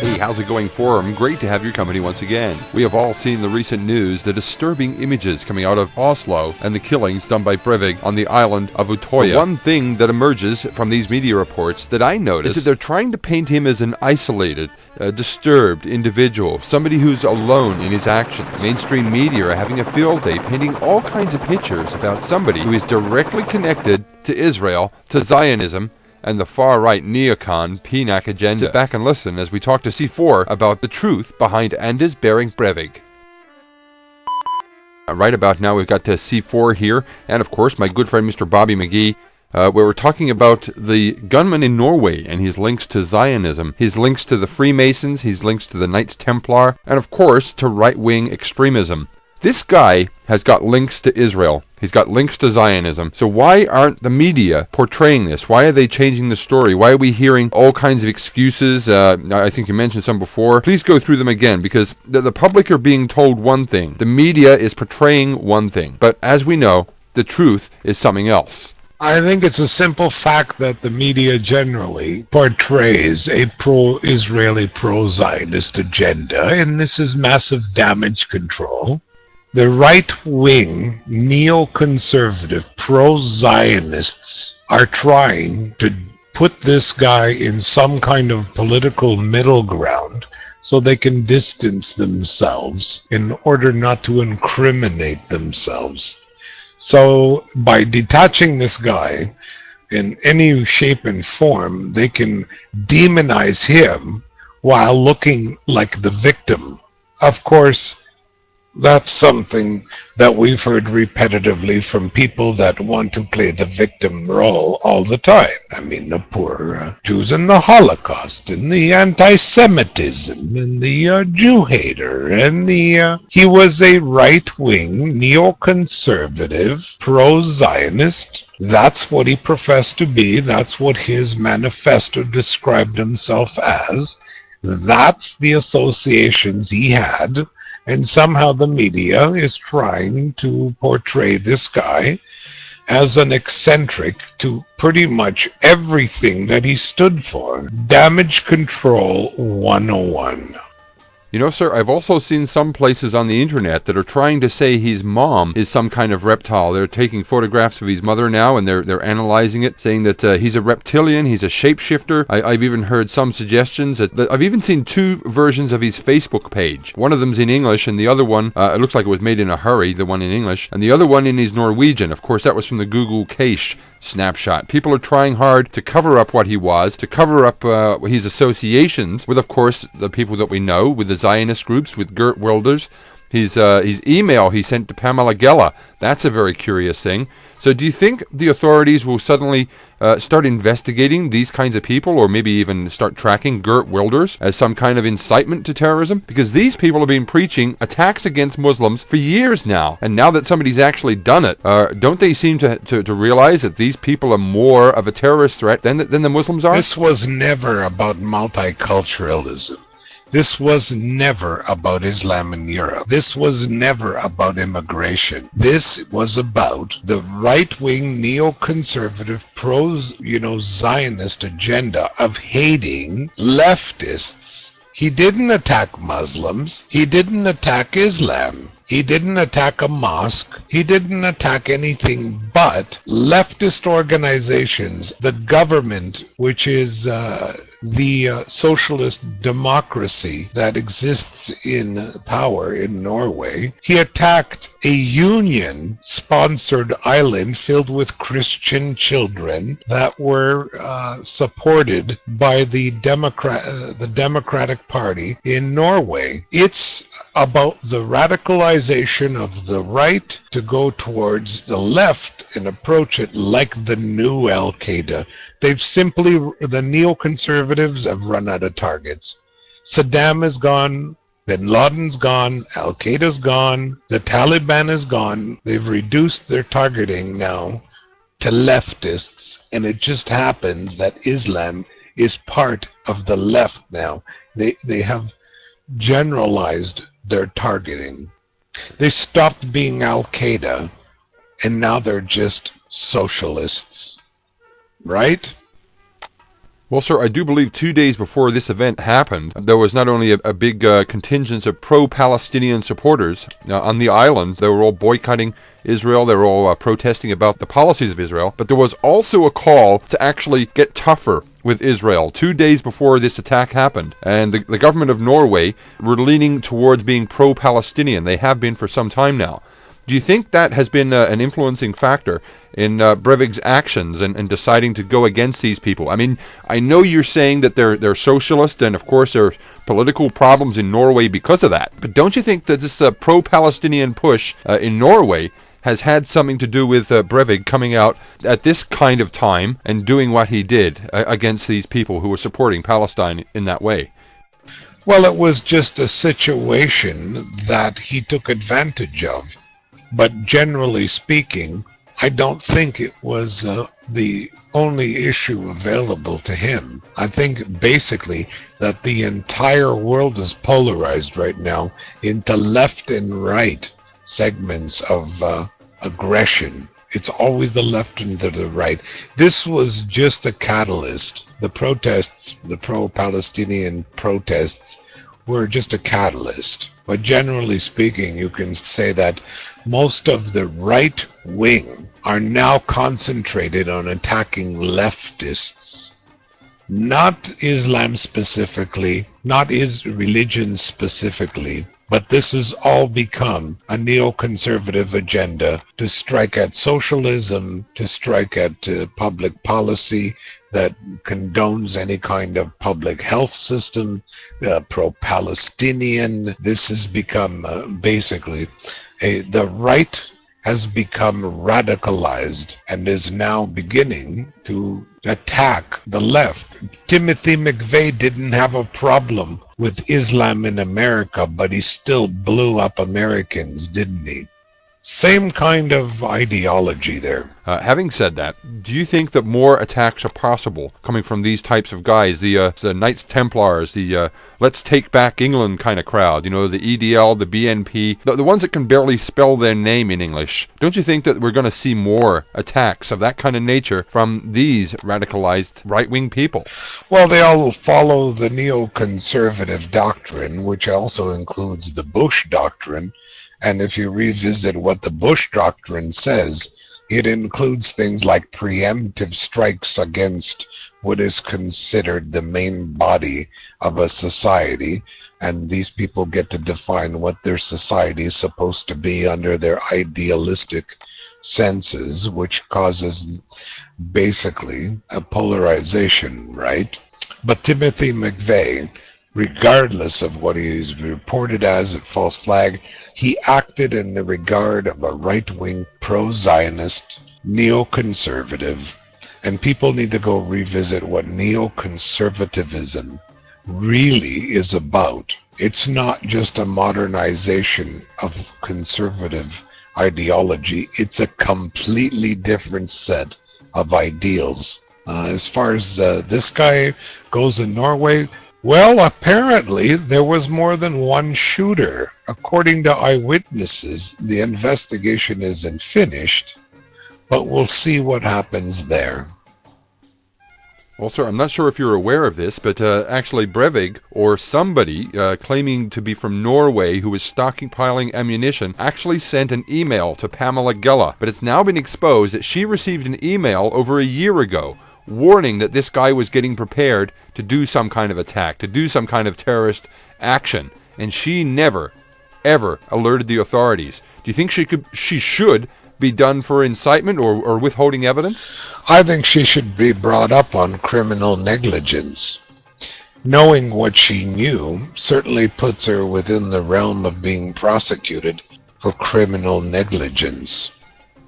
Hey, how's it going, Forum? Great to have your company once again. We have all seen the recent news, the disturbing images coming out of Oslo and the killings done by Breivik on the island of Utøya. The one thing that emerges from these media reports that I notice is that they're trying to paint him as an isolated, disturbed individual, somebody who's alone in his actions. Mainstream media are having a field day painting all kinds of pictures about somebody who is directly connected to Israel, to Zionism, and the far-right neocon PNAC agenda. Sit back and listen as we talk to C4 about the truth behind Anders Behring Breivik. Right about now we've got C4 here, and of course my good friend Mr. Bobby McGee, where we're talking about the gunman in Norway and his links to Zionism, his links to the Freemasons, his links to the Knights Templar, and of course to right-wing extremism. This guy has got links to Israel. He's got links to Zionism. So why aren't the media portraying this? Why are they changing the story? Why are we hearing all kinds of excuses? I think you mentioned some before. Please go through them again, because the public are being told one thing. The media is portraying one thing. But as we know, the truth is something else. I think it's a simple fact that the media generally portrays a pro-Israeli, pro-Zionist agenda, and this is massive damage control. The right-wing, neoconservative, pro-Zionists are trying to put this guy in some kind of political middle ground so they can distance themselves in order not to incriminate themselves. So by detaching this guy in any shape and form, they can demonize him while looking like the victim. Of course, that's something that we've heard repetitively from people that want to play the victim role all the time. I mean, the poor Jews in the Holocaust, and the anti-Semitism, and the Jew-hater, and he was a right-wing, neoconservative, pro-Zionist. That's what he professed to be. That's what his manifesto described himself as. That's the associations he had. And somehow the media is trying to portray this guy as an eccentric to pretty much everything that he stood for. Damage control 101. You know, sir, I've also seen some places on the internet that are trying to say his mom is some kind of reptile. They're taking photographs of his mother now, and they're analyzing it, saying that he's a reptilian, he's a shapeshifter. I've even heard some suggestions that I've even seen two versions of his Facebook page. One of them's in English, and the other one, it looks like it was made in a hurry, the one in English, and the other one in his Norwegian. Of course, that was from the Google Cache snapshot. People are trying hard to cover up what he was, to cover up his associations with, of course, the people that we know, with the Zionist groups, with Geert Wilders. His email he sent to Pamela Gella. That's a very curious thing. So do you think the authorities will suddenly start investigating these kinds of people, or maybe even start tracking Geert Wilders as some kind of incitement to terrorism? Because these people have been preaching attacks against Muslims for years now. And now that somebody's actually done it, don't they seem to realize that these people are more of a terrorist threat than the Muslims are? This was never about multiculturalism. This was never about Islam in Europe. This was never about immigration. This was about the right-wing neoconservative pro-Zionist agenda of hating leftists. He didn't attack Muslims. He didn't attack Islam. He didn't attack a mosque. He didn't attack anything but leftist organizations, the government, which is the socialist democracy that exists in power in Norway. He attacked a union-sponsored island filled with Christian children that were supported by the Democratic Party in Norway. It's about the radicalization of the right to go towards the left and approach it like the new Al-Qaeda. The neoconservatives have run out of targets. Saddam is gone, Bin Laden's gone, Al-Qaeda's gone, the Taliban is gone. They've reduced their targeting now to leftists, and it just happens that Islam is part of the left now. They have generalized their targeting. They stopped being Al-Qaeda, and now they're just socialists. Right? Well, sir, I do believe 2 days before this event happened, there was not only a big contingent of pro-Palestinian supporters on the island. They were all boycotting Israel. They were all protesting about the policies of Israel. But there was also a call to actually get tougher with Israel 2 days before this attack happened. And the government of Norway were leaning towards being pro-Palestinian. They have been for some time now. Do you think that has been an influencing factor in Breivik's actions and deciding to go against these people? I mean, I know you're saying that they're socialist, and of course there are political problems in Norway because of that. But don't you think that this pro-Palestinian push in Norway has had something to do with Breivik coming out at this kind of time and doing what he did against these people who were supporting Palestine in that way? Well, it was just a situation that he took advantage of. But generally speaking, I don't think it was the only issue available to him. I think basically that the entire world is polarized right now into left and right segments of aggression. It's always the left and the right. This was just a catalyst. The protests, the pro-Palestinian protests, were just a catalyst. But generally speaking, you can say that most of the right wing are now concentrated on attacking leftists. Not Islam specifically, not religion specifically, but this has all become a neoconservative agenda to strike at socialism, to strike at public policy that condones any kind of public health system, pro-Palestinian. This has become basically the right has become radicalized and is now beginning to attack the left. Timothy McVeigh didn't have a problem with Islam in America, but he still blew up Americans, didn't he? Same kind of ideology there. Having said that, do you think that more attacks are possible coming from these types of guys, the Knights Templars, the Let's Take Back England kind of crowd, you know, the EDL, the BNP, the ones that can barely spell their name in English? Don't you think that we're going to see more attacks of that kind of nature from these radicalized right-wing people? Well, they all follow the neoconservative doctrine, which also includes the Bush doctrine. And if you revisit what the Bush doctrine says, it includes things like preemptive strikes against what is considered the main body of a society, and these people get to define what their society is supposed to be under their idealistic senses, which causes basically a polarization, right? But Timothy McVeigh, regardless of what he is reported as a false flag, he acted in the regard of a right-wing, pro-Zionist, neoconservative, and people need to go revisit what neoconservatism really is about. It's not just a modernization of conservative ideology, it's a completely different set of ideals. As far as this guy goes in Norway, well, apparently there was more than one shooter. According to eyewitnesses, the investigation isn't finished, but we'll see what happens there. Well, sir, I'm not sure if you're aware of this, but actually Breivik, or somebody claiming to be from Norway who was stockpiling ammunition, actually sent an email to Pamela Gella. But it's now been exposed that she received an email over a year ago warning that this guy was getting prepared to do some kind of attack, to do some kind of terrorist action. And she never, ever alerted the authorities. Do you think she should be done for incitement or withholding evidence? I think she should be brought up on criminal negligence. Knowing what she knew certainly puts her within the realm of being prosecuted for criminal negligence.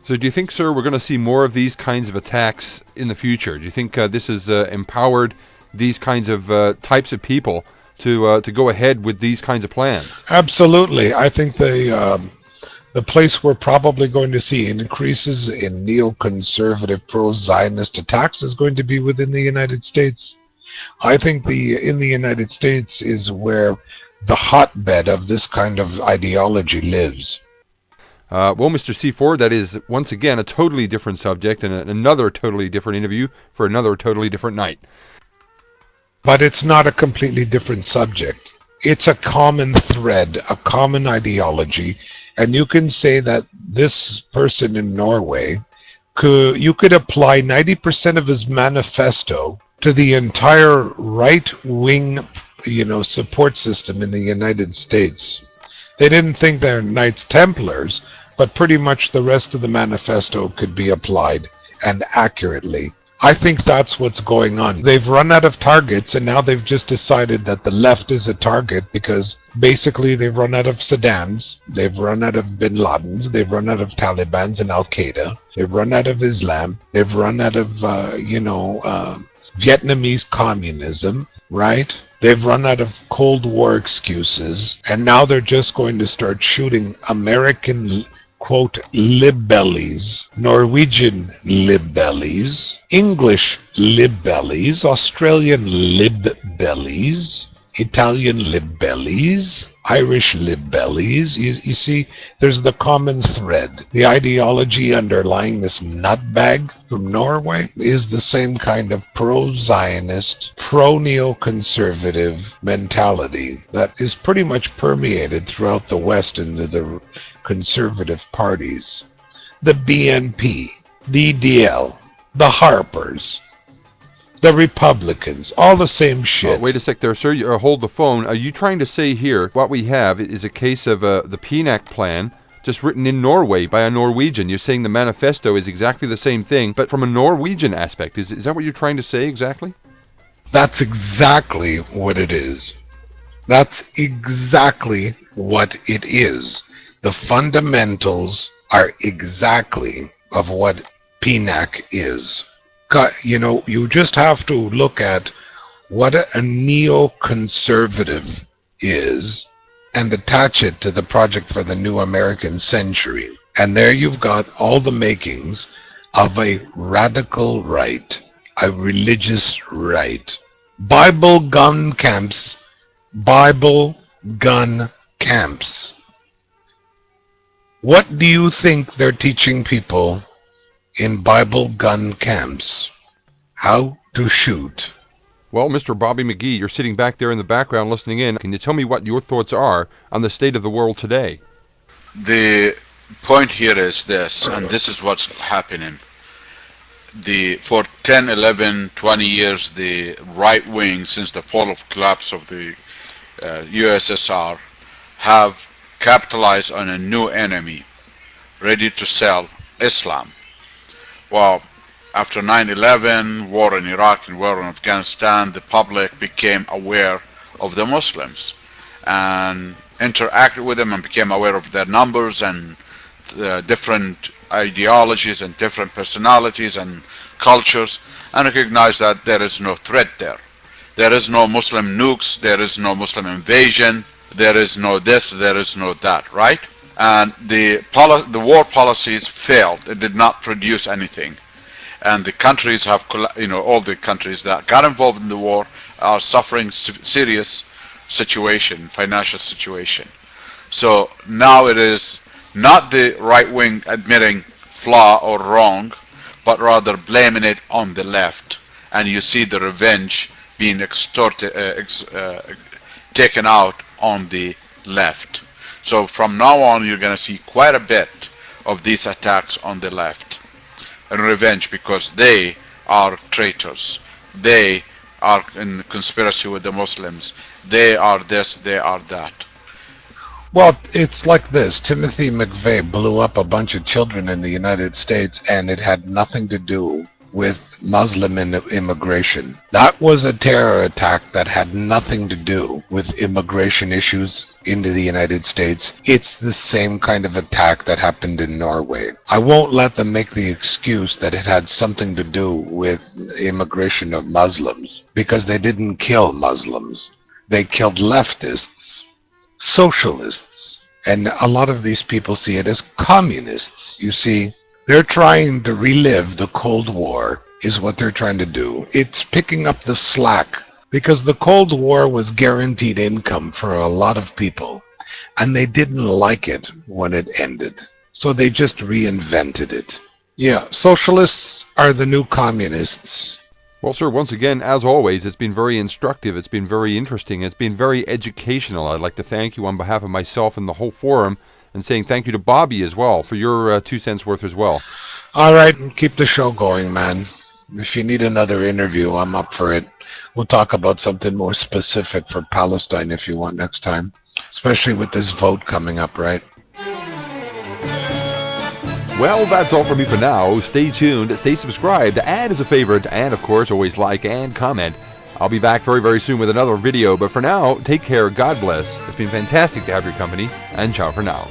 So do you think, sir, we're going to see more of these kinds of attacks in the future? Do you think this has empowered these kinds of types of people to go ahead with these kinds of plans? Absolutely. I think the place we're probably going to see increases in neoconservative pro-Zionist attacks is going to be within the United States. I think in the United States is where the hotbed of this kind of ideology lives. Well, Mr. C4, that is, once again, a totally different subject and another totally different interview for another totally different night. But it's not a completely different subject. It's a common thread, a common ideology, and you can say that this person in Norway, you could apply 90% of his manifesto to the entire right-wing, support system in the United States. They didn't think they're Knights Templars, but pretty much the rest of the manifesto could be applied, and accurately. I think that's what's going on. They've run out of targets, and now they've just decided that the left is a target because basically they've run out of Saddams, they've run out of Bin Ladens, they've run out of Talibans and Al-Qaeda, they've run out of Islam, they've run out of, Vietnamese communism, right? They've run out of Cold War excuses, and now they're just going to start shooting American, quote, libbellies, Norwegian libbellies, English libbellies, Australian libbellies, Italian libbellies, Irish libbellies. You see, there's the common thread. The ideology underlying this nutbag from Norway is the same kind of pro-Zionist, pro-neoconservative mentality that is pretty much permeated throughout the West into the conservative parties. The BNP, the DL, the Harpers, the Republicans, all the same shit. Wait a sec there, sir. Hold the phone. Are you trying to say here what we have is a case of the PNAC plan just written in Norway by a Norwegian? You're saying the manifesto is exactly the same thing, but from a Norwegian aspect. Is that what you're trying to say exactly? That's exactly what it is. That's exactly what it is. The fundamentals are exactly of what PNAC is. You just have to look at what a neoconservative is and attach it to the Project for the New American Century. And there you've got all the makings of a radical right, a religious right. Bible gun camps. Bible gun camps. What do you think they're teaching people in Bible gun camps? How to shoot. Well, Mr. Bobby McGee, you're sitting back there in the background listening in. Can you tell me what your thoughts are on the state of the world today? The point here is this, and this is what's happening. For 10, 11, 20 years, the right wing, since the collapse of the USSR, have capitalized on a new enemy, ready to sell Islam. Well, after 9/11, war in Iraq and war in Afghanistan, the public became aware of the Muslims and interacted with them and became aware of their numbers and different ideologies and different personalities and cultures, and recognized that there is no threat there. There is no Muslim nukes, there is no Muslim invasion, there is no this, there is no that, right? And the war policies failed. It did not produce anything. And the countries have, all the countries that got involved in the war are suffering serious financial situation. So now it is not the right wing admitting flaw or wrong, but rather blaming it on the left. And you see the revenge being taken out on the left. So from now on, you're going to see quite a bit of these attacks on the left and revenge, because they are traitors. They are in conspiracy with the Muslims. They are this, they are that. Well, it's like this. Timothy McVeigh blew up a bunch of children in the United States, and it had nothing to do with Muslim immigration. That was a terror attack that had nothing to do with immigration issues into the United States. It's the same kind of attack that happened in Norway. I won't let them make the excuse that it had something to do with immigration of Muslims, because they didn't kill Muslims. They killed leftists, socialists, and a lot of these people see it as communists. You see, they're trying to relive the Cold War, is what they're trying to do. It's picking up the slack, because the Cold War was guaranteed income for a lot of people, and they didn't like it when it ended. So they just reinvented it. Yeah, socialists are the new communists. Well, sir, once again, as always, it's been very instructive, it's been very interesting, it's been very educational. I'd like to thank you on behalf of myself and the whole forum, and saying thank you to Bobby as well for your 2 cents worth as well. All right, keep the show going, man. If you need another interview, I'm up for it. We'll talk about something more specific for Palestine if you want next time, especially with this vote coming up, right? Well, that's all for me for now. Stay tuned, stay subscribed, add as a favorite, and of course, always like and comment. I'll be back very, very soon with another video, but for now, take care, God bless. It's been fantastic to have your company, and ciao for now.